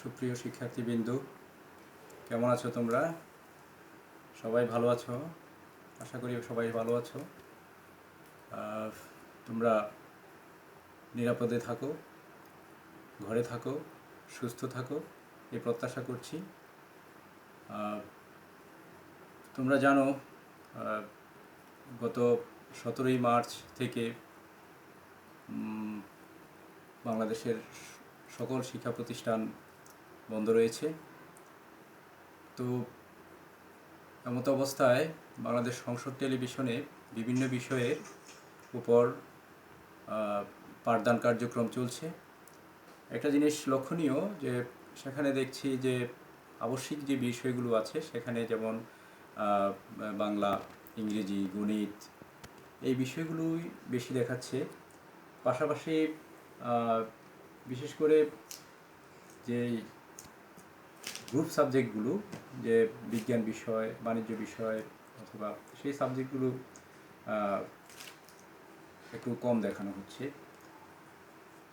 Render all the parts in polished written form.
সুপ্রিয় শিক্ষার্থীবৃন্দ, কেমন আছো তোমরা? সবাই ভালো আছো? আশা করি সবাই ভালো আছো। তোমরা নিরাপদে থাকো, ঘরে থাকো, সুস্থ থাকো, এই প্রত্যাশা করছি। তোমরা জানো গত 17ই মার্চ থেকে বাংলাদেশের সকল শিক্ষা প্রতিষ্ঠান বন্ধ রয়েছে। তো এমত অবস্থায় বাংলাদেশ সংসদ টেলিভিশনে বিভিন্ন বিষয়ের উপর পাঠদান কার্যক্রম চলছে। একটা জিনিস লক্ষণীয় যে সেখানে দেখছি যে আবশ্যিক যে বিষয়গুলো আছে সেখানে যেমন বাংলা, ইংরেজি, গণিত এই বিষয়গুলোই বেশি দেখাচ্ছে। পাশাপাশি বিশেষ করে যে গ্রুপ সাবজেক্টগুলো, যে বিজ্ঞান বিষয়, বাণিজ্য বিষয় অথবা সেই সাবজেক্টগুলো একটু কম দেখানো হচ্ছে।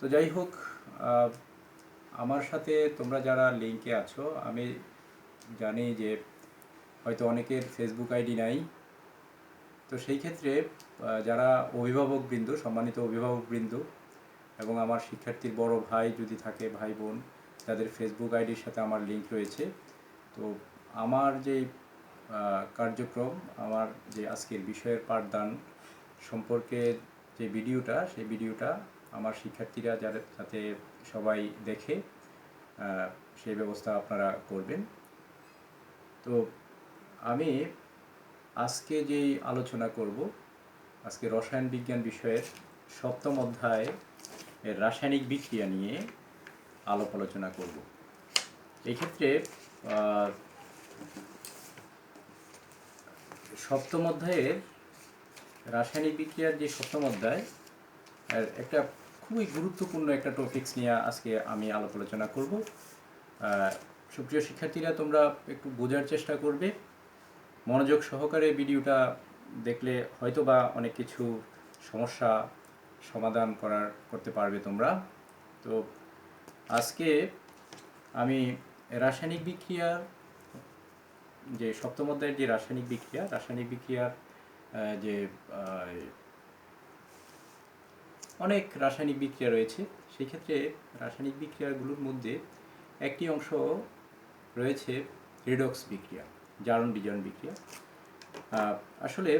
তো যাই হোক, আমার সাথে তোমরা যারা লিঙ্কে আছো, আমি জানি যে হয়তো অনেকের ফেসবুক আইডি নাই। তো সেই ক্ষেত্রে যারা অভিভাবকবৃন্দ, সম্মানিত অভিভাবকবৃন্দ এবং আমার শিক্ষার্থীর বড় ভাই যদি থাকে, ভাই বোন, যাদের ফেসবুক আইডির সাথে আমার লিঙ্ক রয়েছে, তো আমার যে কার্যক্রম, আমার যে আজকের বিষয়ের পাঠদান সম্পর্কে যে ভিডিওটা, সেই ভিডিওটা আমার শিক্ষার্থীরা যাতে সবাই দেখে সেই ব্যবস্থা আপনারা করবেন। তো আমি আজকে যেই আলোচনা করব, আজকে রসায়ন বিজ্ঞান বিষয়ের 7ম অধ্যায় এর রাসায়নিক বিক্রিয়া নিয়ে আলাপ আলোচনা করব। এই ক্ষেত্রে 7ম অধ্যায়ের রাসায়নিক বিক্রিয়ার যে 7ম অধ্যায়, একটা খুবই গুরুত্বপূর্ণ একটা টপিকস নিয়ে আজকে আমি আলাপ আলোচনা করব। সুপ্রিয় শিক্ষার্থীরা, তোমরা একটু বোঝার চেষ্টা করবে, মনোযোগ সহকারে ভিডিওটা দেখলে হয়তো বা অনেক কিছু সমস্যা সমাধান করতে পারবে তোমরা। তো আজকে আমি রাসায়নিক বিক্রিয়ার যে 7ম অধ্যায়ের যে রাসায়নিক বিক্রিয়ার যে অনেক রাসায়নিক বিক্রিয়া রয়েছে, সেই ক্ষেত্রে রাসায়নিক বিক্রিয়াগুলোর মধ্যে একটি অংশ রয়েছে রিডক্স বিক্রিয়া, জারণ বিজারণ বিক্রিয়া। আসলে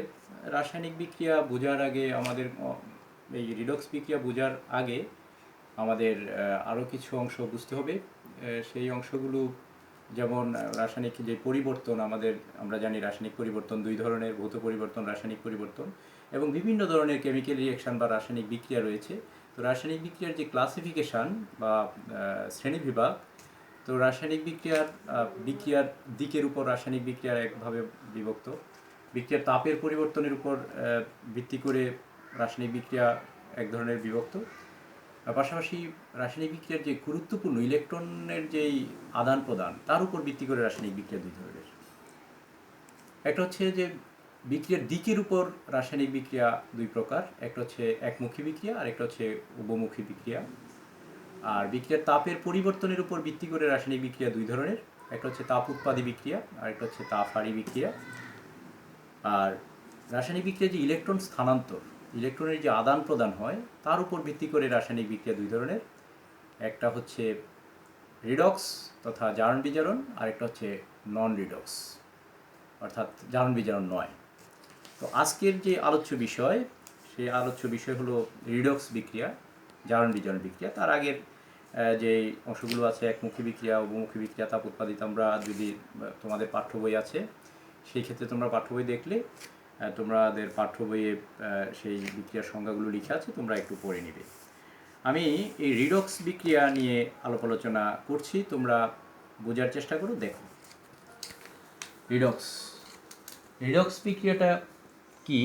রাসায়নিক বিক্রিয়া বোঝার আগে আমাদের, এই রিডক্স বিক্রিয়া বোঝার আগে আমাদের আরও কিছু অংশ বুঝতে হবে। সেই অংশগুলো যেমন রাসায়নিক যে পরিবর্তন, আমরা জানি রাসায়নিক পরিবর্তন দুই ধরনের, ভৌত পরিবর্তন, রাসায়নিক পরিবর্তন, এবং বিভিন্ন ধরনের কেমিক্যাল রিঅ্যাকশন বা রাসায়নিক বিক্রিয়া রয়েছে। তো রাসায়নিক বিক্রিয়ার যে ক্লাসিফিকেশান বা শ্রেণীবিভাগ, তো রাসায়নিক বিক্রিয়ার দিকের উপর রাসায়নিক বিক্রিয়ার একভাবে বিভক্ত, বিক্রিয়ার তাপের পরিবর্তনের উপর ভিত্তি করে রাসায়নিক বিক্রিয়া এক ধরনের বিভক্ত। পাশাপাশি রাসায়নিক বিক্রিয়ার যে গুরুত্বপূর্ণ ইলেকট্রনের যেই আদান প্রদান, তার উপর ভিত্তি করে রাসায়নিক বিক্রিয়া দুই ধরনের। একটা হচ্ছে যে বিক্রিয়ার দিকের উপর রাসায়নিক বিক্রিয়া দুই প্রকার, একটা হচ্ছে একমুখী বিক্রিয়া আর একটা হচ্ছে উভমুখী বিক্রিয়া। আর বিক্রিয়ার তাপের পরিবর্তনের উপর ভিত্তি করে রাসায়নিক বিক্রিয়া দুই ধরনের, একটা হচ্ছে তাপ উৎপাদী বিক্রিয়া আর একটা হচ্ছে তাপ হারি বিক্রিয়া। আর রাসায়নিক বিক্রিয়া যে ইলেকট্রন স্থানান্তর, ইলেকট্রনের যে আদান প্রদান হয়, তার উপর ভিত্তি করে রাসায়নিক বিক্রিয়া দুই ধরনের, একটা হচ্ছে রিডক্স তথা জারণ বিজারণ, আর একটা হচ্ছে নন রিডক্স অর্থাৎ জারণ বিজারণ নয়। তো আজকের যে আলোচ্য বিষয়, সেই আলোচ্য বিষয় হলো রিডক্স বিক্রিয়া, জারণ বিজারণ বিক্রিয়া। তার আগের যে অংশগুলো আছে, একমুখী বিক্রিয়া, উভমুখী বিক্রিয়া, তাপ উৎপাদিত, আমরা যদি তোমাদের পাঠ্য বই আছে সেই ক্ষেত্রে তোমরা পাঠ্য বই দেখলে তোমাদের পাঠ্য বইয়ে সেই বিক্রিয়ার সংজ্ঞাগুলো লিখে আছে, তোমরা একটু পড়ে নিবে। আমি এই রিডক্স বিক্রিয়া নিয়ে আলাপ আলোচনা করছি, তোমরা বোঝার চেষ্টা করো, দেখো। রিডক্স বিক্রিয়াটা কি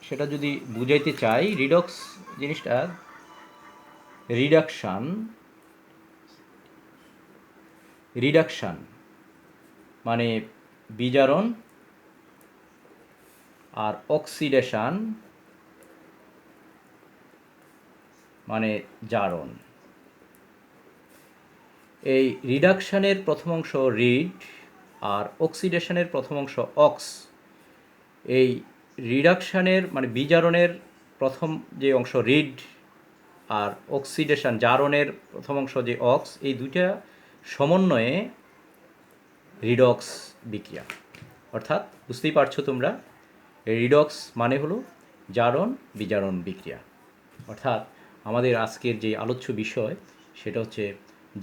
সেটা যদি বুঝাইতে চাই, রিডক্স জিনিসটা রিডাকশান মানে বিজারণ, আর অক্সিডেশন মানে জারণ। এই রিডাকশানের প্রথম অংশ রিড আর অক্সিডেশনের প্রথম অংশ অক্স। এই রিডাকশানের মানে বিজারণের প্রথম যে অংশ রিড আর অক্সিডেশন জারণের প্রথম অংশ যে অক্স, এই দুইটা সমন্বয়ে রিডক্স বিক্রিয়া। অর্থাৎ বুঝতেই পারছো তোমরা, রিডক্স মানে হলো জারণ বিজারণ বিক্রিয়া। অর্থাৎ আমাদের আজকের যে আলোচ্য বিষয় সেটা হচ্ছে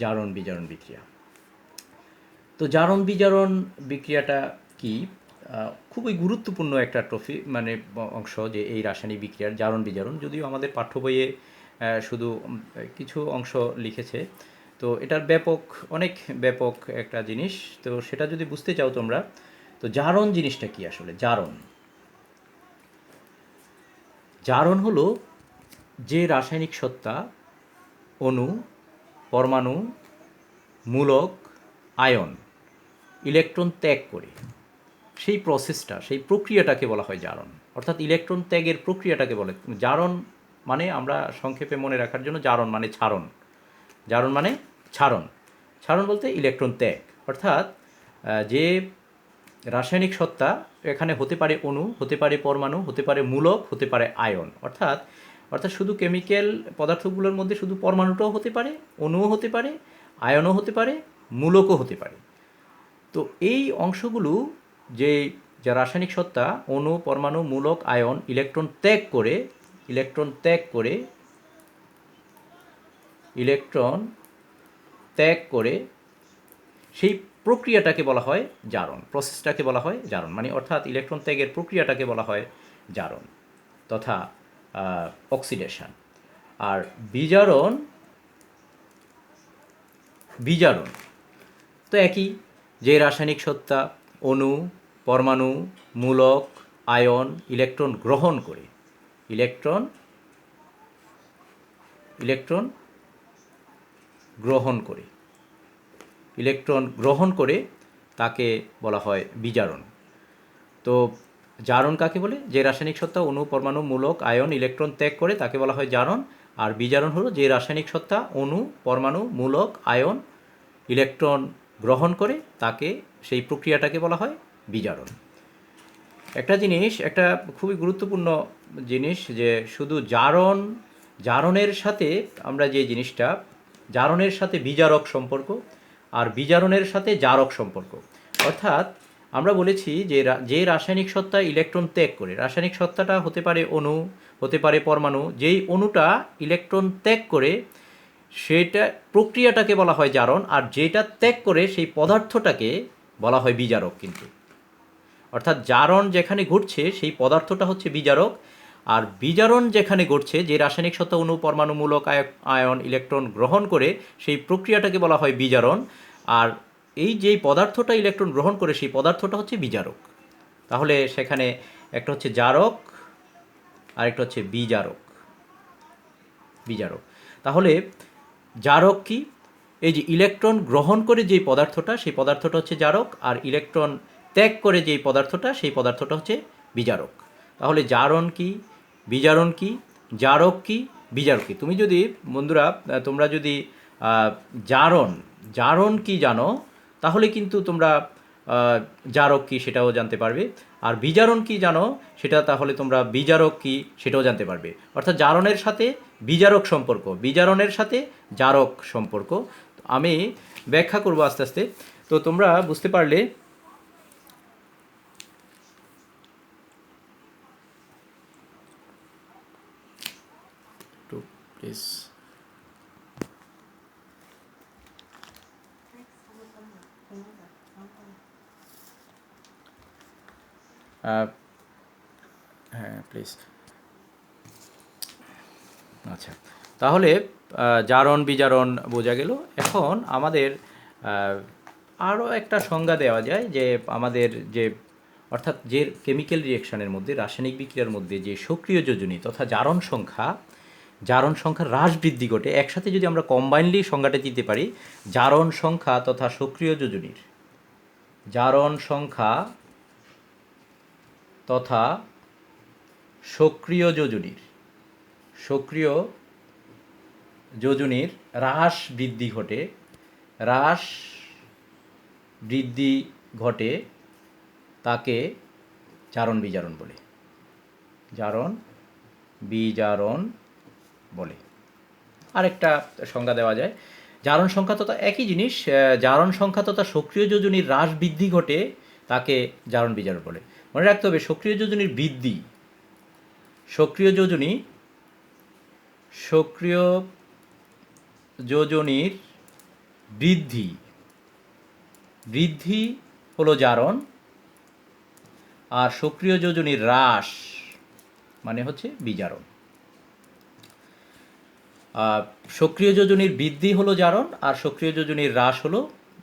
জারণ বিজারণ বিক্রিয়া। তো জারণ বিজারণ বিক্রিয়াটা কি? খুবই গুরুত্বপূর্ণ একটা অংশ যে এই রাসায়নিক বিক্রিয়ার জারণ বিজারণ। যদিও আমাদের পাঠ্য বইয়ে শুধু কিছু অংশ লিখেছে, তো এটার অনেক ব্যাপক একটা জিনিস। তো সেটা যদি বুঝতে চাও তোমরা, তো জারণ জিনিসটা কি আসলে? জারণ হলো যে রাসায়নিক সত্তা অণু, পরমাণু, মূলক, আয়ন ইলেকট্রন ত্যাগ করে সেই প্রসেসটা, সেই প্রক্রিয়াটাকে বলা হয় জারণ। অর্থাৎ ইলেকট্রন ত্যাগের প্রক্রিয়াটাকে বলে জারণ। মানে আমরা সংক্ষেপে মনে রাখার জন্য জারণ মানে ছাড়ন। জারণ মানে ছাড়ন। ছাড়ন বলতে ইলেকট্রন ত্যাগ। অর্থাৎ যে রাসায়নিক সত্তা এখানে হতে পারে অণু, হতে পারে পরমাণু, হতে পারে মূলক, হতে পারে আয়ন। অর্থাৎ শুধু কেমিক্যাল পদার্থগুলোর মধ্যে শুধু পরমাণুটাও হতে পারে, অণুও হতে পারে, আয়নও হতে পারে, মূলকও হতে পারে। তো এই অংশগুলো যে যা রাসায়নিক সত্তা অণু, পরমাণু, মূলক, আয়ন ইলেকট্রন ত্যাগ করে সেই প্রক্রিয়াটাকে বলা হয় জারণ। প্রসেসটাকে বলা হয় জারণ। মানে অর্থাৎ ইলেকট্রন ত্যাগের প্রক্রিয়াটাকে বলা হয় জারণ তথা অক্সিডেশন। আর বিজারণ তো একই, যে রাসায়নিক সত্তা অণু, পরমাণু, মূলক, আয়ন ইলেকট্রন গ্রহণ করে তাকে বলা হয় বিজারণ। তো জারণ কাকে বলে? যে রাসায়নিক সত্তা অণু, পরমাণু, মূলক, আয়ন ইলেকট্রন ত্যাগ করে তাকে বলা হয় জারণ। আর বিজারণ হলো যে রাসায়নিক সত্তা অণু, পরমাণু, মূলক, আয়ন ইলেকট্রন গ্রহণ করে তাকে, সেই প্রক্রিয়াটাকে বলা হয় বিজারণ। একটা খুবই গুরুত্বপূর্ণ জিনিস যে শুধু জারণের সাথে আমরা যে জিনিসটা, জারণের সাথে বিজারক সম্পর্ক আর বিজারণের সাথে জারক সম্পর্ক। অর্থাৎ আমরা বলেছি যে রাসায়নিক সত্তা ইলেকট্রন ত্যাগ করে, রাসায়নিক সত্তাটা হতে পারে অণু, হতে পারে পরমাণু, যেই অণুটা ইলেকট্রন ত্যাগ করে সেটা প্রক্রিয়াটাকে বলা হয় জারণ। আর যেটা ত্যাগ করে সেই পদার্থটাকে বলা হয় বিজারক। কিন্তু অর্থাৎ জারণ যেখানে ঘটছে সেই পদার্থটা হচ্ছে বিজারক, আর বিজারণ যেখানে ঘটছে, যে রাসায়নিক সত্তা অণু, পরমাণু, মূলক, আয়ন ইলেকট্রন গ্রহণ করে সেই প্রক্রিয়াটাকে বলা হয় বিজারণ। আর এই যেই পদার্থটা ইলেকট্রন গ্রহণ করে সেই পদার্থটা হচ্ছে বিজারক। তাহলে সেখানে একটা হচ্ছে জারক আর একটা হচ্ছে বিজারক। তাহলে জারক কি? এই যে ইলেকট্রন গ্রহণ করে যেই পদার্থটা, সেই পদার্থটা হচ্ছে জারক, আর ইলেকট্রন ত্যাগ করে যেই পদার্থটা, সেই পদার্থটা হচ্ছে বিজারক। তাহলে জারণ কি, বিজারণ কি, জারক কি, বিজারক কি? বন্ধুরা তোমরা যদি জারণ কি জানো, তাহলে কিন্তু তোমরা জারক কি সেটাও জানতে পারবে। আর বিজারণ কি জানো, সেটা তাহলে তোমরা বিজারক কি সেটাও জানতে পারবে। অর্থাৎ জারণের সাথে বিজারক সম্পর্ক, বিজারণের সাথে জারক সম্পর্ক। আমি ব্যাখ্যা করব আস্তে আস্তে, তো তোমরা বুঝতে পারলে। প্লিজ হ্যাঁ প্লিজ। আচ্ছা, তাহলে জারণ বিজারণ বোঝা গেল। এখন আমাদের আরও একটা সংজ্ঞা দেওয়া যায় যে আমাদের অর্থাৎ যে কেমিক্যাল রিঅ্যাকশনের মধ্যে, রাসায়নিক বিক্রিয়ার মধ্যে যে সক্রিয় যোজনী তথা জারণ সংখ্যা হ্রাস বৃদ্ধি ঘটে। একসাথে যদি আমরা কম্বাইনলি সংজ্ঞাটা দিতে পারি, জারণ সংখ্যা তথা সক্রিয় যোজনীর, জারণ সংখ্যা তথা সক্রিয় যোজনীর হ্রাস বৃদ্ধি ঘটে হ্রাস বৃদ্ধি ঘটে তাকে জারণ বিজারণ বলে। জারণ বিজারণ বলে। আরেকটা সংজ্ঞা দেওয়া যায়, জারণ সংখ্যা তথা একই জিনিস, জারণ সংখ্যা তথা সক্রিয় যোজনীর হ্রাস বৃদ্ধি ঘটে তাকে জারণ বিজারণ বলে। মনে রাখতে হবে সক্রিয় যোজনীর বৃদ্ধি, সক্রিয় যোজনীর বৃদ্ধি হলো জারণ, আর সক্রিয় যোজনীর হ্রাস মানে হচ্ছে বিজারণ। সক্রিয় যোজনীর বৃদ্ধি হলো জারণ আর সক্রিয় যোজনীর হ্রাস হলো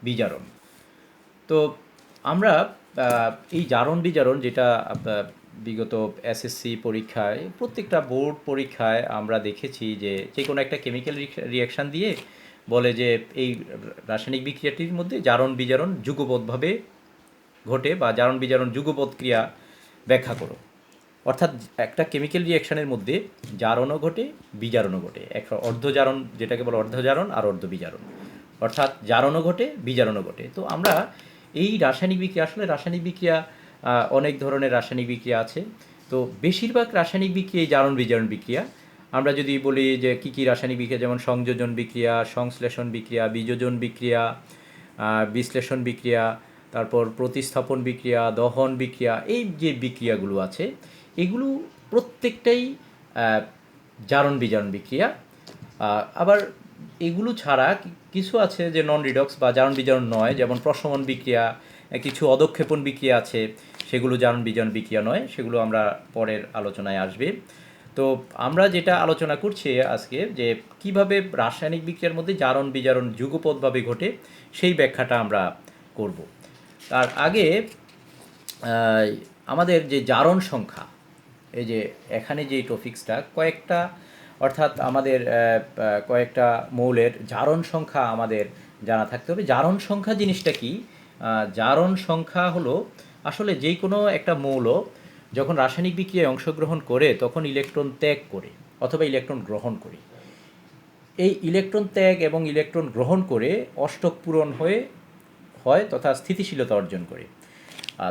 বিজারণ। তো আমরা এই জারণ বিজারণ যেটা বিগত এসএসসি পরীক্ষায়, প্রত্যেকটা বোর্ড পরীক্ষায় আমরা দেখেছি যে কোনো একটা কেমিক্যাল রিয়াকশান দিয়ে বলে যে এই রাসায়নিক বিক্রিয়াটির মধ্যে জারণ বিজারণ যুগপৎভাবে ঘটে বা জারণ বিজারণ যুগপৎ ক্রিয়া ব্যাখ্যা করো। অর্থাৎ একটা কেমিক্যাল রিয়াকশানের মধ্যে জারণও ঘটে বিজারণও ঘটে। একটা অর্ধজারণ যেটাকে বলে অর্ধজারণ আর অর্ধবিজারণ, অর্থাৎ জারণও ঘটে বিজারণও ঘটে। তো আমরা এই রাসায়নিক বিক্রিয়া, আসলে রাসায়নিক বিক্রিয়া অনেক ধরনের রাসায়নিক বিক্রিয়া আছে। তো বেশিরভাগ রাসায়নিক বিক্রিয়া জারণ বিজারণ বিক্রিয়া। আমরা যদি বলি যে কী কী রাসায়নিক বিক্রিয়া, যেমন সংযোজন বিক্রিয়া, সংশ্লেষণ বিক্রিয়া, বিযোজন বিক্রিয়া, বিশ্লেষণ বিক্রিয়া, তারপর প্রতিস্থাপন বিক্রিয়া, দহন বিক্রিয়া, এই যে বিক্রিয়াগুলো আছে এগুলো প্রত্যেকটাই জারণ বিজারণ বিক্রিয়া। আবার এগুলো ছাড়া কিছু আছে যে নন রিডক্স বা জারণ বিজারণ নয়, যেমন প্রশমন বিক্রিয়া, কিছু অধক্ষেপণ বিক্রিয়া আছে, সেগুলো জারণ বিজারণ বিক্রিয়া নয়, সেগুলো আমরা পরের আলোচনায় আসবে। তো আমরা যেটা আলোচনা করছি আজকে যে কিভাবে রাসায়নিক বিক্রিয়ার মধ্যে জারণ বিজারণ যুগপৎভাবে ঘটে সেই ব্যাখ্যাটা আমরা করব। তার আগে আমাদের যে জারণ সংখ্যা, এই যে এখানে যে টপিক্সটা কয়েকটা, অর্থাৎ আমাদের কয়েকটা মৌলের জারণ সংখ্যা আমাদের জানা থাকতে হবে। জারণ সংখ্যা জিনিসটা কি? জারণ সংখ্যা হলো আসলে যে কোনো একটা মৌল যখন রাসায়নিক বিক্রিয়ায় অংশগ্রহণ করে তখন ইলেকট্রন ত্যাগ করে অথবা ইলেকট্রন গ্রহণ করে। এই ইলেকট্রন ত্যাগ এবং ইলেকট্রন গ্রহণ করে অষ্টক পূরণ হয় তথা স্থিতিশীলতা অর্জন করে।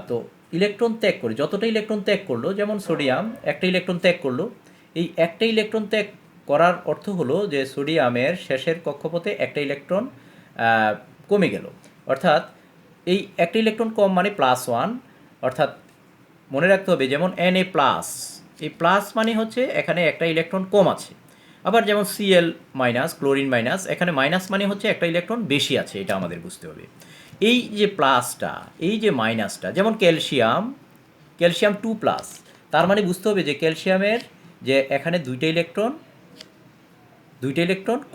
তো ইলেকট্রন ত্যাগ করে যতটা ইলেকট্রন ত্যাগ করলো, যেমন সোডিয়াম একটা ইলেকট্রন ত্যাগ করলো, এই একটা ইলেকট্রন ত্যাগ করার অর্থ হলো যে সোডিয়ামের শেষের কক্ষপথে একটা ইলেকট্রন কমে গেল, অর্থাৎ এই একটা ইলেকট্রন কম মানে +1, অর্থাৎ মনে রাখতে হবে যেমন Na+, এই প্লাস মানে হচ্ছে এখানে একটা ইলেকট্রন কম আছে। আবার যেমন Cl-, ক্লোরিন মাইনাস, এখানে মাইনাস মানে হচ্ছে একটা ইলেকট্রন বেশি আছে, এটা আমাদের বুঝতে হবে। এই যে প্লাসটা, এই যে মাইনাসটা, যেমন ক্যালসিয়াম 2+, তার মানে বুঝতে হবে যে ক্যালসিয়ামের যে এখানে দুইটা ইলেকট্রন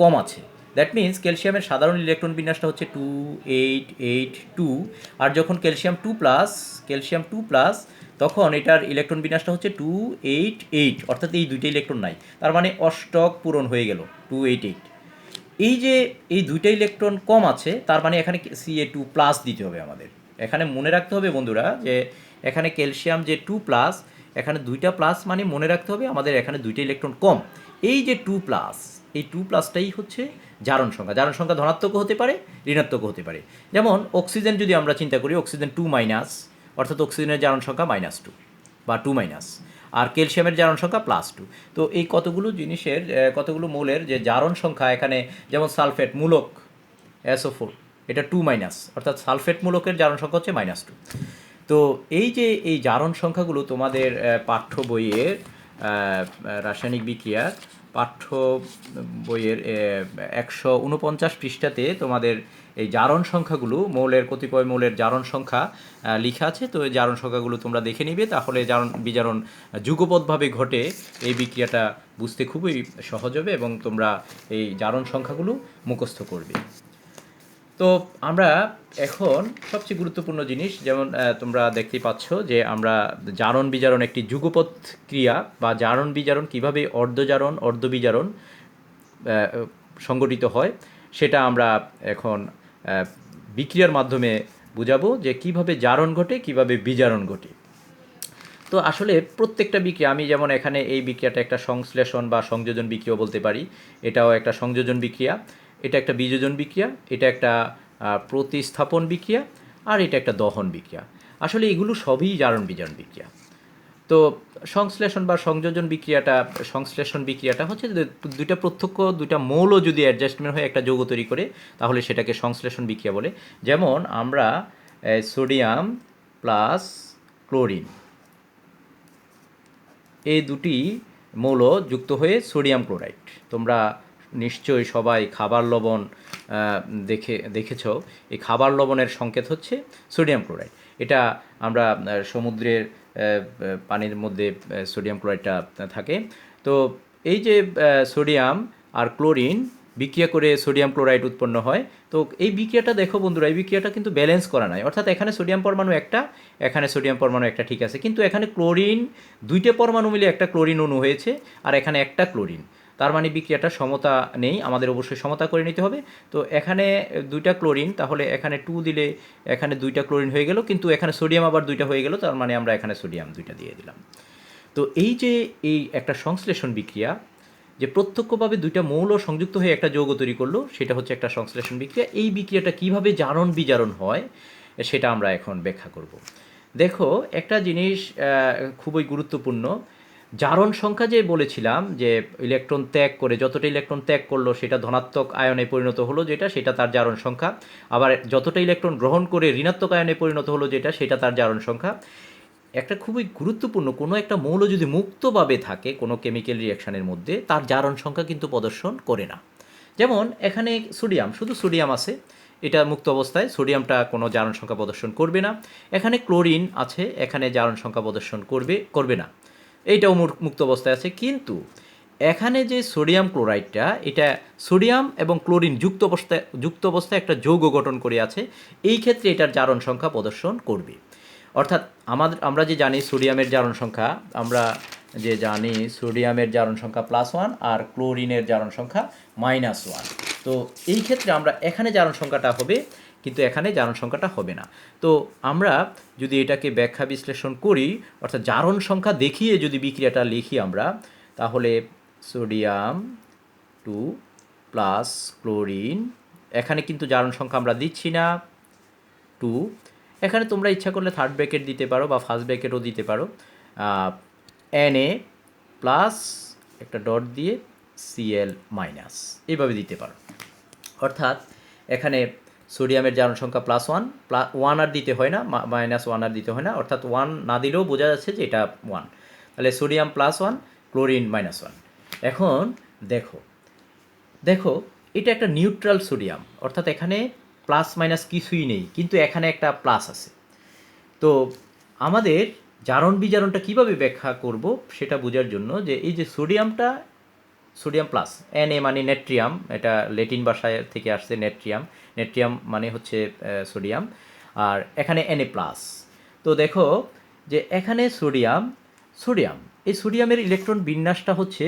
কম আছে। দ্যাট মিন্স ক্যালসিয়ামের সাধারণ ইলেকট্রন বিন্যাসটা হচ্ছে 2 8 8 2, আর যখন ক্যালসিয়াম 2+, তখন এটার ইলেকট্রন বিন্যাসটা হচ্ছে 2 8 8, অর্থাৎ এই দুইটা ইলেকট্রন নাই, তার মানে অষ্টক পূরণ হয়ে গেল 2 8 8। এই যে এই দুইটা ইলেকট্রন কম আছে, তার মানে এখানে Ca2+ দিতে হবে আমাদের। এখানে মনে রাখতে হবে বন্ধুরা যে এখানে ক্যালসিয়াম যে 2+, এখানে দুইটা প্লাস মানে মনে রাখতে হবে আমাদের এখানে দুইটা ইলেকট্রন কম। এই যে 2+, এই 2+টাই হচ্ছে জারণ সংখ্যা। জারণ সংখ্যা ধনাত্মকও হতে পারে, ঋণাত্মকও হতে পারে। যেমন অক্সিজেন যদি আমরা চিন্তা করি, অক্সিজেন 2-, অর্থাৎ অক্সিজেনের জারণ সংখ্যা -2 বা 2-, আর ক্যালসিয়ামের জারণ সংখ্যা +2। তো এই কতগুলো মৌলের যে জারণ সংখ্যা এখানে, যেমন সালফেট মূলক SO4, এটা 2-, অর্থাৎ সালফেট মূলকের জারণ সংখ্যা হচ্ছে -2। তো এই যে এই জারণ সংখ্যাগুলো তোমাদের পাঠ্য বইয়ের রাসায়নিক বিক্রিয়ার পাঠ্য বইয়ের 149 পৃষ্ঠাতে তোমাদের এই জারণ সংখ্যাগুলো, কতিপয় মৌলের জারণ সংখ্যা লেখা আছে। তো এই জারণ সংখ্যাগুলো তোমরা দেখে নিবে, তাহলে জারণ বিজারণ যুগপৎভাবে ঘটে এই বিক্রিয়াটা বুঝতে খুবই সহজ হবে এবং তোমরা এই জারণ সংখ্যাগুলো মুখস্থ করবে। তো আমরা এখন সবচেয়ে গুরুত্বপূর্ণ জিনিস, যেমন তোমরা দেখতেই পাচ্ছ যে আমরা জারণ বিজারণ একটি যুগপৎ ক্রিয়া বা জারণ বিজারণ কীভাবে অর্ধজারণ অর্ধবিজারণ সংগঠিত হয় সেটা আমরা এখন বিক্রিয়ার মাধ্যমে বুঝাবো যে কিভাবে জারণ ঘটে কিভাবে বিজারণ ঘটে। তো আসলে প্রত্যেকটা বিক্রিয়া, আমি যেমন এখানে এই বিক্রিয়াটা একটা সংশ্লেষণ বা সংযোজন বিক্রিয়া বলতে পারি, এটাও একটা সংযোজন বিক্রিয়া। এটা একটা বিযোজন বিক্রিয়া, এটা একটা প্রতিস্থাপন বিক্রিয়া, আর এটা একটা দহন বিক্রিয়া। আসলে এগুলো সবই জারণ বিজারণ বিক্রিয়া। তো সংশ্লেষণ বা সংশ্লেষণ বিক্রিয়াটা হচ্ছে যে দুইটা প্রত্যক্ষ দুইটা মৌলও যদি অ্যাডজাস্টমেন্ট হয়ে একটা যৌগ তৈরি করে তাহলে সেটাকে সংশ্লেষণ বিক্রিয়া বলে। যেমন আমরা সোডিয়াম প্লাস ক্লোরিন এই দুটি মৌল যুক্ত হয়ে সোডিয়াম ক্লোরাইড। তোমরা নিশ্চয়ই সবাই খাবার লবণ দেখেছ। এই খাবার লবণের সংকেত হচ্ছে সোডিয়াম ক্লোরাইড। এটা আমরা সমুদ্রের পানির মধ্যে সোডিয়াম ক্লোরাইডটা থাকে। তো এই যে সোডিয়াম আর ক্লোরিন বিক্রিয়া করে সোডিয়াম ক্লোরাইড উৎপন্ন হয়। তো এই বিক্রিয়াটা দেখো বন্ধুরা, এই বিক্রিয়াটা কিন্তু ব্যালেন্স করা নাই, অর্থাৎ এখানে সোডিয়াম পরমাণু একটা, এখানে সোডিয়াম পরমাণু একটা, ঠিক আছে, কিন্তু এখানে ক্লোরিন দুইটা পরমাণু মিলে একটা ক্লোরিন অণু হয়েছে আর এখানে একটা ক্লোরিন। তার মানে বিক্রিয়াটা সমতা নেই, আমাদের অবশ্যই সমতা করে নিতে হবে। তো এখানে দুইটা ক্লোরিন, তাহলে এখানে 2 দিলে এখানে দুইটা ক্লোরিন হয়ে গেল, কিন্তু এখানে সোডিয়াম আবার দুইটা হয়ে গেল, তার মানে আমরা এখানে সোডিয়াম দুইটা দিয়ে দিলাম। তো এই যে এই একটা সংশ্লেষণ বিক্রিয়া, যে প্রত্যক্ষভাবে দুইটা মৌল সংযুক্ত হয়ে একটা যৌগ তৈরি করলো, সেটা হচ্ছে একটা সংশ্লেষণ বিক্রিয়া। এই বিক্রিয়াটা কিভাবে জারণ বিজারণ হয় সেটা আমরা এখন ব্যাখ্যা করব। দেখো, একটা জিনিস খুবই গুরুত্বপূর্ণ। জারণ সংখ্যা যে বলেছিলাম যে ইলেকট্রন ত্যাগ করে, যতটা ইলেকট্রন ত্যাগ করলো সেটা ধনাত্মক আয়নে পরিণত হলো, সেটা তার জারণ সংখ্যা। আবার যতটা ইলেকট্রন গ্রহণ করে ঋণাত্মক আয়নে পরিণত হলো, সেটা তার জারণ সংখ্যা। একটা খুবই গুরুত্বপূর্ণ, কোনো একটা মৌল যদি মুক্তভাবে থাকে কোনো কেমিক্যাল রিঅ্যাকশানের মধ্যে, তার জারণ সংখ্যা কিন্তু প্রদর্শন করে না। যেমন এখানে সোডিয়াম, শুধু সোডিয়াম আছে, এটা মুক্ত অবস্থায়, সোডিয়ামটা কোনো জারণ সংখ্যা প্রদর্শন করবে না। এখানে ক্লোরিন আছে, এখানে জারণ সংখ্যা প্রদর্শন করবে না, এইটাও মুক্ত অবস্থায় আছে। কিন্তু এখানে যে সোডিয়াম ক্লোরাইডটা, এটা সোডিয়াম এবং ক্লোরিন যুক্ত অবস্থায় একটা যৌগ গঠন করে আছে, এই ক্ষেত্রে এটার জারণ সংখ্যা প্রদর্শন করবে। অর্থাৎ আমরা যে জানি সোডিয়ামের জারণ সংখ্যা, +1 আর ক্লোরিনের জারণ সংখ্যা -1। তো এই ক্ষেত্রে আমরা এখানে জারণ সংখ্যাটা হবে, কিন্তু এখানে জারণ সংখ্যাটা হবে না। তো আমরা যদি এটাকে ব্যাখ্যা বিশ্লেষণ করি, অর্থাৎ জারণ সংখ্যা দেখিয়ে যদি বিক্রিয়াটা লিখি আমরা, তাহলে সোডিয়াম 2 প্লাস ক্লোরিন, এখানে কিন্তু জারণ সংখ্যা আমরা দিচ্ছি না 2, এখানে তোমরা ইচ্ছা করলে থার্ড ব্র্যাকেট দিতে পারো বা ফার্স্ট ব্র্যাকেটও দিতে পারো, Na প্লাস একটা ডট দিয়ে Cl মাইনাস, এইভাবে দিতে পারো। অর্থাৎ এখানে সোডিয়ামের জারণ সংখ্যা +1 আর দিতে হয় না, -1 আর দিতে হয় না, অর্থাৎ 1 না দিলেও বোঝা যাচ্ছে যে এটা 1। তাহলে সোডিয়াম +1, ক্লোরিন -1। এখন দেখো এটা একটা নিউট্রাল সোডিয়াম, অর্থাৎ এখানে প্লাস মাইনাস কিছুই নেই, কিন্তু এখানে একটা প্লাস আছে। তো আমাদের জারণ বিজারণটা কীভাবে ব্যাখ্যা করব সেটা বোঝার জন্য, যে এই যে সোডিয়াম প্লাস, Na মানে নেট্রিয়াম, এটা ল্যাটিন ভাষায় থেকে আসছে নেট্রিয়াম মানে হচ্ছে সোডিয়াম, আর এখানে Na প্লাস। তো দেখো যে এখানে সোডিয়াম, এই সোডিয়ামের ইলেকট্রন বিন্যাসটা হচ্ছে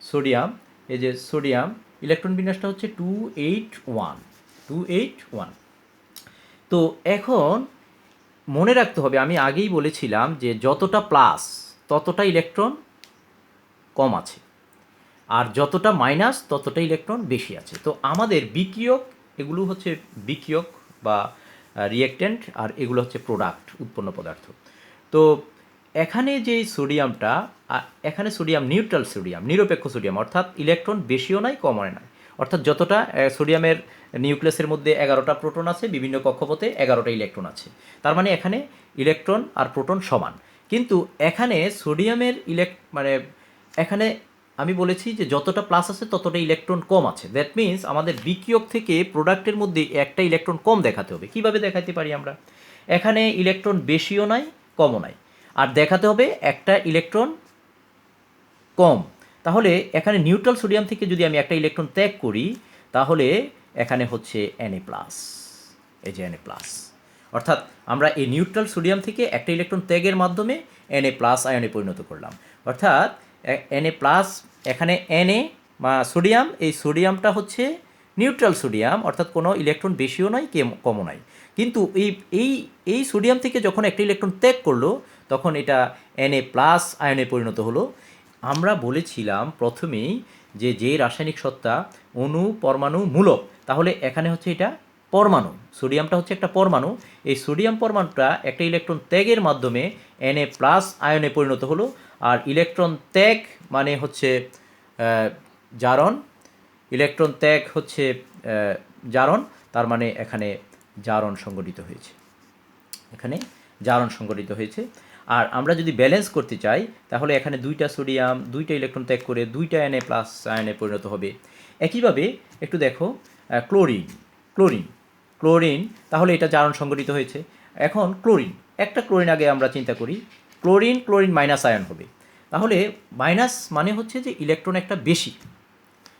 সোডিয়াম ইলেকট্রন বিন্যাসটা হচ্ছে 281। তো এখন মনে রাখতে হবে, আমি আগেই বলেছিলাম যে যতটা প্লাস ততটা ইলেকট্রন কম আছে, আর যতটা মাইনাস ততটা ইলেকট্রন বেশি আছে। তো আমাদের বিক্রিয়ক, এগুলো হচ্ছে বিক্রিয়ক বা রিঅ্যাক্ট্যান্ট, আর এগুলো হচ্ছে প্রোডাক্ট, উৎপন্ন পদার্থ। তো এখানে যে সোডিয়ামটা, এখানে সোডিয়াম নিউট্রাল সোডিয়াম, নিরপেক্ষ সোডিয়াম, অর্থাৎ ইলেকট্রন বেশিও নাই কমও নাই, অর্থাৎ যতটা সোডিয়ামের নিউক্লিয়াসের মধ্যে 11টা প্রোটন আছে, বিভিন্ন কক্ষপথে 11টা ইলেকট্রন আছে, তার মানে এখানে ইলেকট্রন আর প্রোটন সমান। কিন্তু এখানে সোডিয়ামের এখানে আমি বলেছি যে যতটা প্লাস আছে ততটা ইলেকট্রন কম আছে। দ্যাট মিন্স আমাদের বিক্রিয়ক থেকে প্রোডাক্টের মধ্যে একটা ইলেকট্রন কম দেখাতে হবে। কিভাবে দেখাতে পারি আমরা? এখানে ইলেকট্রন বেশিও নাই কমও নাই, আর দেখাতে হবে একটা ইলেকট্রন কম। তাহলে এখানে নিউট্রাল সোডিয়াম থেকে যদি আমি একটা ইলেকট্রন ত্যাগ করি, তাহলে এখানে হচ্ছে Na+, এই যে Na+। অর্থাৎ আমরা এই নিউট্রাল সোডিয়াম থেকে একটা ইলেকট্রন ত্যাগের মাধ্যমে Na+ আয়নে পরিণত করলাম। অর্থাৎ Na+, এখানে Na বা সোডিয়াম, এই সোডিয়ামটা হচ্ছে নিউট্রাল সোডিয়াম, অর্থাৎ কোনো ইলেকট্রন বেশিও নয় কমও নয়। কিন্তু এই সোডিয়াম থেকে যখন একটা ইলেকট্রন ত্যাগ করলো, তখন এটা Na+ আয়নে পরিণত হলো। আমরা বলেছিলাম প্রথমেই যে রাসায়নিক সত্তা অণু পরমাণু মূলক, তাহলে এখানে হচ্ছে এটা পরমাণু, সোডিয়ামটা হচ্ছে একটা পরমাণু। এই সোডিয়াম পরমাণুটা একটা ইলেকট্রন ত্যাগের মাধ্যমে Na+ আয়নে পরিণত হলো। আর ইলেকট্রন ত্যাগ মানে হচ্ছে জারণ, ইলেকট্রন ত্যাগ হচ্ছে জারণ, তার মানে এখানে জারণ সংঘটিত হয়েছে, এখানে জারণ সংঘটিত হয়েছে। আর আমরা যদি ব্যালেন্স করতে চাই তাহলে এখানে দুইটা সোডিয়াম দুইটা ইলেকট্রন ত্যাগ করে দুইটা Na+ আয়নে পরিণত হবে। একইভাবে একটু দেখো ক্লোরিন, ক্লোরিন ক্লোরিন তাহলে এটা জারণ সংঘটিত হয়েছে। এখন ক্লোরিন, একটা ক্লোরিন আগে আমরা চিন্তা করি, ক্লোরিন ক্লোরিন মাইনাস আয়ন হবে, তাহলে মাইনাস মানে হচ্ছে যে ইলেকট্রন একটা বেশি,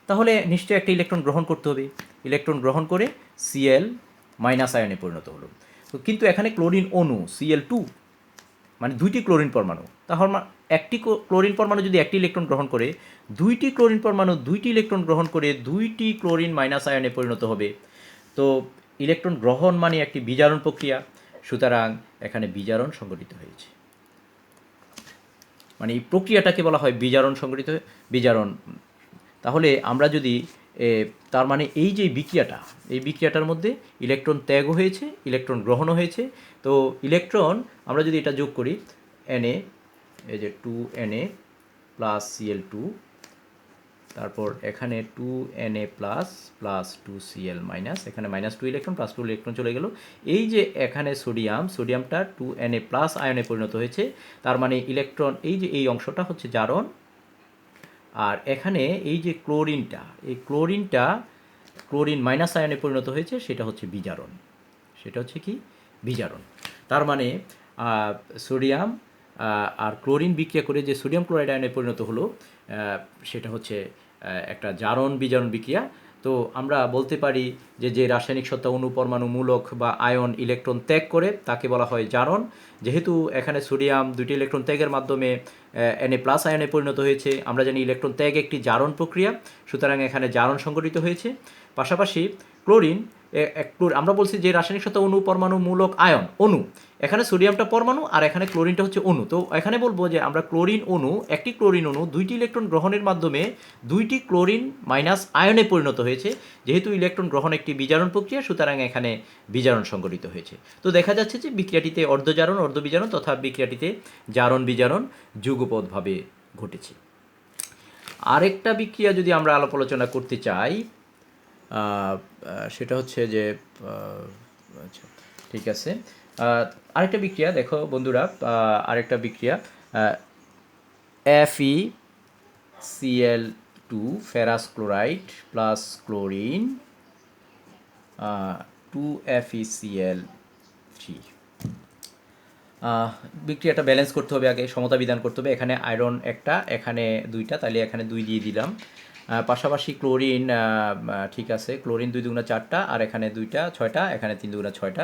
তাহলে নিশ্চয়ই একটা ইলেকট্রন গ্রহণ করতে হবে, ইলেকট্রন গ্রহণ করে Cl- আয়নে পরিণত হলো। তো কিন্তু এখানে ক্লোরিন অণু Cl2, মানে দুইটি ক্লোরিন পরমাণু, তাহলে একটি ক্লোরিন পরমাণু যদি একটি ইলেকট্রন গ্রহণ করে, দুইটি ক্লোরিন পরমাণু দুইটি ইলেকট্রন গ্রহণ করে দুইটি ক্লোরিন মাইনাস আয়নে পরিণত হবে। তো ইলেকট্রন গ্রহণ মানে একটি বিজারণ প্রক্রিয়া, সুতরাং এখানে বিজারণ সংঘটিত হয়েছে, মানে এই প্রক্রিয়াটাকে বলা হয় বিজারণ সংঘটিত, বিজারণ। তাহলে আমরা যদি তার মানে এই যে বিক্রিয়াটা, এই বিক্রিয়াটার মধ্যে ইলেকট্রন ত্যাগও হয়েছে, ইলেকট্রন গ্রহণও হয়েছে। তো ইলেকট্রন আমরা যদি এটা যোগ করি, Na, এই যে 2Na প্লাস Cl2, তারপর এখানে 2Na plus plus 2Cl minus, এখানে -2 ইলেকট্রন প্লাস 2 ইলেকট্রন চলে গেল। এই যে এখানে সোডিয়াম, সোডিয়ামটা 2Na প্লাস আয়নে পরিণত হয়েছে, তার মানে ইলেকট্রন এই যে এই অংশটা হচ্ছে জারণ। আর এখানে এই যে ক্লোরিনটা, এই ক্লোরিনটা ক্লোরিন মাইনাস আয়নে পরিণত হয়েছে, সেটা হচ্ছে বিজারণ, সেটা হচ্ছে কি বিজারণ। তার মানে সোডিয়াম আর ক্লোরিন বিক্রিয়া করে যে সোডিয়াম ক্লোরাইড আয়নে পরিণত হলো, সেটা হচ্ছে একটা জারণ বিজারণ বিক্রিয়া। তো আমরা বলতে পারি যে রাসায়নিক সত্তা অণু পরমাণু মূলক বা আয়ন ইলেকট্রন ত্যাগ করে তাকে বলা হয় জারণ। যেহেতু এখানে সোডিয়াম দুইটি ইলেকট্রন ত্যাগের মাধ্যমে Na+ আয়নে পরিণত হয়েছে, আমরা জানি ইলেকট্রন ত্যাগ একটি জারণ প্রক্রিয়া, সুতরাং এখানে জারণ সংঘটিত হয়েছে। পাশাপাশি ক্লোরিন, আমরা বলছি যে রাসায়নিক সত্তা অণু পরমাণু মূলক আয়ন অণু, এখানে সোডিয়ামটা পরমাণু আর এখানে ক্লোরিনটা হচ্ছে অণু। তো এখানে বলবো যে আমরা ক্লোরিন অণু, একটি ক্লোরিন অণু দুইটি ইলেকট্রন গ্রহণের মাধ্যমে দুইটি ক্লোরিন মাইনাস আয়নে পরিণত হয়েছে। যেহেতু ইলেকট্রন গ্রহণ একটি বিজারণ প্রক্রিয়া, সুতরাং এখানে বিজারণ সংঘটিত হয়েছে। তো দেখা যাচ্ছে যে বিক্রিয়াটিতে অর্ধজারণ অর্ধবিজারণ তথা বিক্রিয়াটিতে জারণ বিজারণ যুগপৎভাবে ঘটেছে। আরেকটা বিক্রিয়া যদি আমরা আলোচনা করতে চাই, সেটা হচ্ছে যে আচ্ছা ঠিক আছে, আরেকটা বিক্রিয়া দেখো বন্ধুরা, আরেকটা বিক্রিয়া FeCl2 ferrous chloride plus chlorine 2FeCl3। বিক্রিয়াটা ব্যালেন্স করতে হবে, আগে সমতা বিধান করতে হবে। এখানে আয়রন একটা, এখানে দুইটা, তাহলে এখানে 2 দিয়ে দিলাম। পাশাপাশি ক্লোরিন, ঠিক আছে, ক্লোরিন 2 দুগুণা 4টা, আর এখানে 2টা 6টা, এখানে 3 দুগুণা 6টা,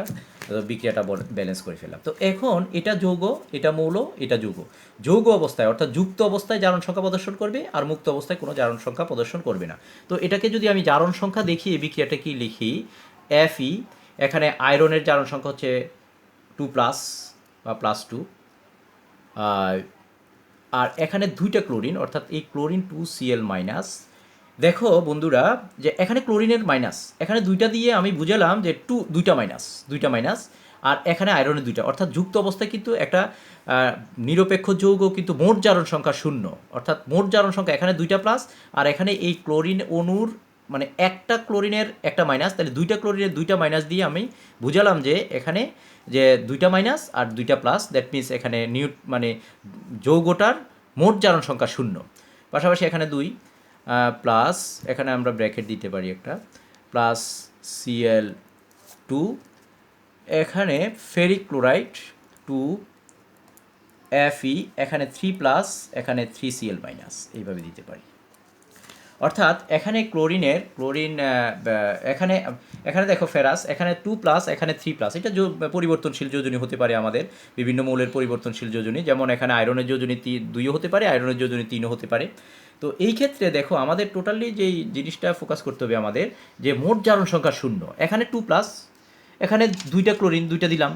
বিক্রিয়াটা ব্যালেন্স করে ফেললাম। তো এখন এটা যৌগ, এটা মৌল, এটা যৌগ। যৌগ অবস্থায় অর্থাৎ যুক্ত অবস্থায় জারণ সংখ্যা প্রদর্শন করবে, আর মুক্ত অবস্থায় কোনো জারণ সংখ্যা প্রদর্শন করবে না। তো এটাকে যদি আমি জারণ সংখ্যা দেখি, এই বিক্রিয়াটা কি লিখি, Fe, এখানে আয়রনের জারণ সংখ্যা হচ্ছে 2+ বা +2, আর এখানে 2টা ক্লোরিন, অর্থাৎ এই ক্লোরিন 2Cl-। দেখো বন্ধুরা যে এখানে ক্লোরিনের মাইনাস, এখানে 2টা দিয়ে আমি বুঝালাম যে 2টা মাইনাস, আর এখানে আয়রনের 2টা, অর্থাৎ যুক্ত অবস্থায় কিন্তু একটা নিরপেক্ষ যৌগ, কিন্তু মোট জারণ সংখ্যা 0, অর্থাৎ মোট জারণ সংখ্যা এখানে 2টা প্লাস, আর এখানে এই ক্লোরিন অণুর মানে একটা ক্লোরিনের একটা মাইনাস, তাহলে 2টা ক্লোরিনের 2টা মাইনাস দিয়ে আমি বুঝালাম যে এখানে যে 2টা মাইনাস আর 2টা প্লাস, দ্যাট মিনস এখানে মানে যৌগটার মোট জারণ সংখ্যা 0। পাশাপাশি এখানে 2 প্লাস, এখানে আমরা ব্র্যাকেট দিতে পারি একটা, প্লাস Cl2, এখানে ফেরিক ক্লোরাইড 2Fe, এখানে 3+, এখানে 3Cl-, এইভাবে দিতে পারি। অর্থাৎ এখানে ক্লোরিন, এখানে দেখো ফেরাস, এখানে 2+, এখানে 3+, এটা পরিবর্তনশীল যোজনী হতে পারে আমাদের, বিভিন্ন মৌলের পরিবর্তনশীল যোজনী, যেমন এখানে আয়রনের যোজনী 2 হতে পারে, আয়রনের যোজনী 3 হতে পারে। তো এই ক্ষেত্রে দেখো আমাদের টোটালি যেই জিনিসটা ফোকাস করতে হবে আমাদের, যে মোট জারণ সংখ্যা 0, এখানে 2+, এখানে 2টা ক্লোরিন 2টা দিলাম,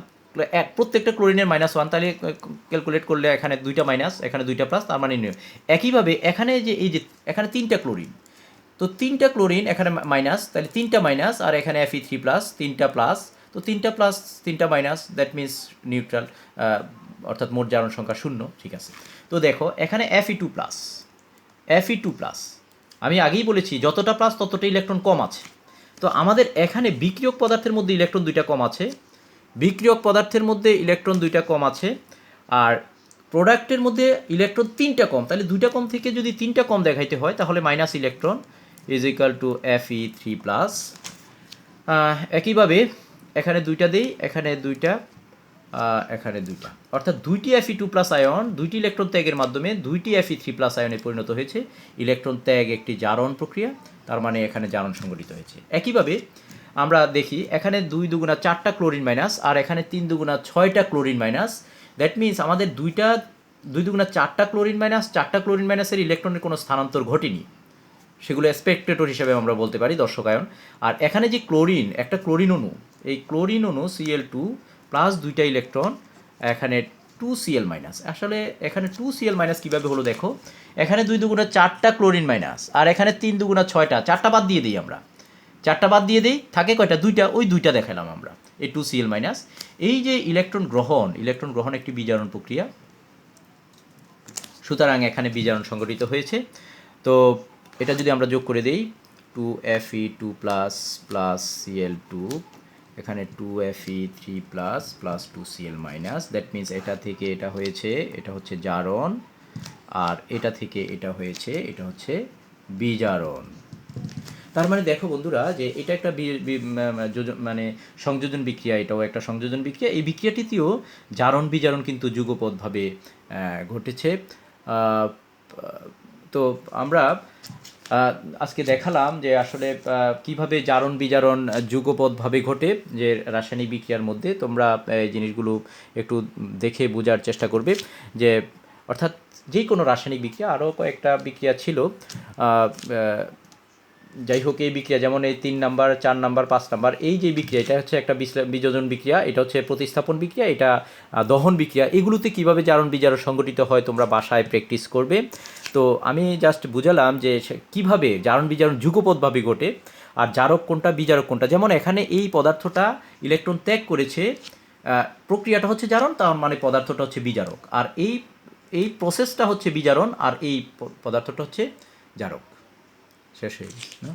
প্রত্যেকটা ক্লোরিনের -1, তাহলে ক্যালকুলেট করলে এখানে 2টা মাইনাস, এখানে 2টা প্লাস, তার মানে একইভাবে এখানে যে এই যে এখানে 3টা ক্লোরিন, তো 3টা ক্লোরিন এখানে মাইনাস, তাহলে 3টা মাইনাস, আর এখানে Fe3 প্লাস, 3টা প্লাস, তো 3টা প্লাস 3টা মাইনাস, দ্যাট মিনস নিউট্রাল, অর্থাৎ মোট জারণ সংখ্যা 0, ঠিক আছে। তো দেখো এখানে Fe2 প্লাস, Fe2 প্লাস, আমি আগেই বলেছি যতটা প্লাস ততটা ইলেকট্রন কম আছে। তো আমাদের এখানে বিক্রিয়ক পদার্থের মধ্যে ইলেকট্রন 2টা কম আছে, বিক্রিয়ক পদার্থের মধ্যে ইলেকট্রন 2টা কম আছে, আর প্রোডাক্টের মধ্যে ইলেকট্রন 3টা কম, তাহলে 2টা কম থেকে যদি 3টা কম দেখাইতে হয় তাহলে minus electron is equal to Fe3 plus. একইভাবে এখানে 2টা দেই, এখানে 2টা, এখানে 2টা, অর্থাৎ 2টি Fe2 প্লাস আয়ন 2টি ইলেকট্রন ত্যাগের মাধ্যমে 2টি Fe3 প্লাস আয়নে পরিণত হয়েছে। ইলেকট্রন ত্যাগ একটি জারণ প্রক্রিয়া, তার মানে এখানে জারণ সংঘটিত হয়েছে। একইভাবে আমরা দেখি এখানে 2 দুগুণা 4টা ক্লোরিন মাইনাস, আর এখানে 3 দুগুণা 6টা ক্লোরিন মাইনাস, দ্যাট মিনস আমাদের 2 দুগুণা 4টা ক্লোরিন মাইনাস, 4টা ক্লোরিন মাইনাসের ইলেকট্রনের কোনো স্থানান্তর ঘটেনি, সেগুলো স্পেকটেটর হিসেবে আমরা বলতে পারি, দর্শক আয়ন। আর এখানে যে ক্লোরিন, একটা ক্লোরিন অণু, এই ক্লোরিন অণু Cl2 প্লাস 2টা ইলেকট্রন, এখানে 2Cl মাইনাস। আসলে এখানে 2Cl মাইনাস কীভাবে হলো দেখো, এখানে 2 দুগুণা 4টা ক্লোরিন মাইনাস, আর এখানে 3 দুগুণা 6টা, 4টা বাদ দিয়ে দিই আমরা, 4টা বাদ দিয়ে দিই, থাকে কয়টা? 2টা, ওই 2টা দেখালাম আমরা, এই 2Cl মাইনাস। এই যে ইলেকট্রন গ্রহণ একটি বিজারণ প্রক্রিয়া, সুতরাং এখানে বিজারণ সংঘটিত হয়েছে। তো এটা যদি আমরা যোগ করে দেই, 2Fe2 প্লাস প্লাস Cl2, এখানে 2Fe3 plus plus 2Cl minus, that means এটা থেকে এটা হয়েছে, এটা হচ্ছে জারণ, আর এটা থেকে এটা হয়েছে, এটা হচ্ছে বিজারণ। তার মানে দেখো বন্ধুরা যে এটা একটা মানে সংযোজন বিক্রিয়া, এটাও একটা সংযোজন বিক্রিয়া। এই বিক্রিয়াটিতেও জারণ বিজারণ কিন্তু যুগপৎভাবে ঘটেছে। তো আমরা আজকে দেখালাম যে আসলে কিভাবে জারণ বিজারণ যুগপৎভাবে ঘটে যে রাসায়নিক বিক্রিয়ার মধ্যে। তোমরা এই জিনিসগুলো একটু দেখে বোঝার চেষ্টা করবে, যে অর্থাৎ যে কোনো রাসায়নিক বিক্রিয়া, আরও কয়েকটা বিক্রিয়া ছিল, যাই হোক এই বিক্রিয়া যেমন এই 3 নাম্বার, 4 নাম্বার, 5 নাম্বার, এই যে বিক্রিয়া, এটা হচ্ছে একটা বিযোজন বিক্রিয়া, এটা হচ্ছে প্রতিস্থাপন বিক্রিয়া, এটা দহন বিক্রিয়া। এগুলোতে কীভাবে জারণ বিজারণ সংঘটিত হয় তোমরা বাসায় প্র্যাকটিস করবে। তো আমি জাস্ট বুঝালাম যে কীভাবে জারণ বিজারণ যুগপৎভাবে ঘটে, আর জারক কোনটা বিজারক কোনটা। যেমন এখানে এই পদার্থটা ইলেকট্রন ত্যাগ করেছে, প্রক্রিয়াটা হচ্ছে জারণ, তার মানে পদার্থটা হচ্ছে বিজারক, আর এই প্রসেসটা হচ্ছে বিজারণ, আর এই পদার্থটা হচ্ছে জারক। শেষ হয়ে গেছে না?